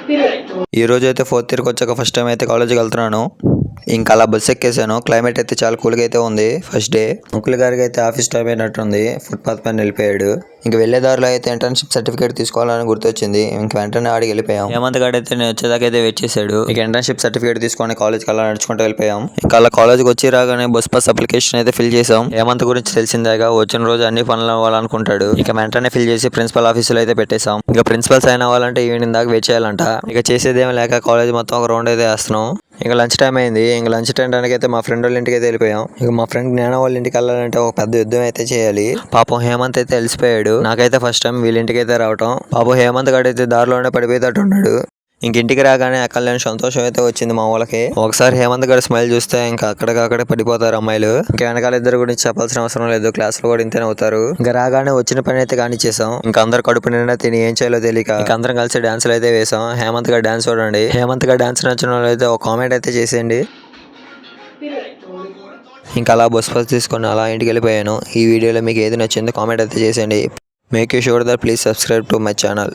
ఈ రోజు అయితే 4th ఇయర్కి వచ్చాక ఫస్ట్ టైం అయితే కాలేజ్కి వెళ్తున్నాను. ఇంకా అలా బస్సు ఎక్కేసాను. క్లైమేట్ అయితే చాలా కూల్గా అయితే ఉంది. ఫస్ట్ డే అంకుల్ గారికి అయితే ఆఫీస్ టైం అయినట్టుంది. ఫుట్పాత్ పైన వెళ్ళిపోయాడు. ఇంకా వెళ్లే దారిలో అయితే ఇంటర్న్షిప్ సర్టిఫికేట్ తీసుకోవాలని గుర్తొచ్చింది. ఇంకా వెంటనే ఆడికి వెళ్ళిపోయాం. హేమంత్ గారు అయితే నేను వచ్చేదాకా అయితే వెయిట్ చేశాడు. ఇంకా ఇంటర్న్షిప్ సర్టిఫికేట్ తీసుకొని కాలేజ్కి అలా నడుచుకుంటూ వెళ్ళిపోయాం. ఇంకా అలా కాలేజ్కి వచ్చి రాగానే బస్ పాస్ అప్లికేషన్ అయితే ఫిల్ చేసాం. హేమంత్ గురించి తెలిసిందేగా, వచ్చిన రోజు అన్ని పనులు అవ్వాలనుకుంటాడు. ఇక వెంటనే ఫిల్ చేసి ప్రిన్సిపల్ ఆఫీసులో అయితే పెట్టేశాం. ఇంకా ప్రిన్సిపల్ సైన్ అవ్వాలంటే ఈవినింగ్ దాకా వెయిట్ చేయాలంట. ఇక చేసేదేం లేక కాలేజ్ మొత్తం ఒక రౌండ్ అయితే వేస్తున్నాం. ఇంకా లంచ్ టైం అయింది. ఇంకా లంచ్ టైంకి అయితే మా ఫ్రెండ్ వాళ్ళ ఇంటికి అయితే వెళ్ళిపోయాం. ఇక మా ఫ్రెండ్ జ్ఞాన వాళ్ళ ఇంటికి వెళ్ళాలంటే ఒక పెద్ద యుద్ధం అయితే చేయాలి. పాపం హేమంత్ అయితే అలసిపోయాడు. నాకైతే ఫస్ట్ టైం వీళ్ళ ఇంటికి అయితే రావటం. పాపం హేమంత్ గడు అయితే దారిలోనే పడిపోయేటట్టు ఉన్నాడు. ఇంటికి రాగానే అక్కడలేని సంతోషం అయితే వచ్చింది మా వాళ్ళకి. ఒకసారి హేమంత్ గారి స్మైల్ చూస్తే ఇంకా అక్కడికక్కడే పడిపోతారు అమ్మాయిలు. ఇంకా వెనకాల ఇద్దరు గురించి చెప్పాల్సిన అవసరం లేదు. క్లాస్ లో కూడా ఇంతనే అవుతారు. ఇంకా రాగానే వచ్చిన పని అయితే కానిచ్చేసాం. ఇంకా అందరు కడుపు నిండా తిని ఏం చేయాలో తెలియక ఇంకా అందరం కలిసి డాన్సులు అయితే వేసాం. హేమంత్ గారి డాన్స్ చూడండి. హేమంత్ గారి డాన్స్ నచ్చిన వాళ్ళు అయితే ఒక కామెంట్ అయితే చేసేయండి. ఇంకా అలా బస్ తీసుకొని అలా ఇంటికి వెళ్ళిపోయాను. ఈ వీడియోలో మీకు ఏది నచ్చిందో కామెంట్ అయితే చేసేయండి. Make you sure that please subscribe to my channel.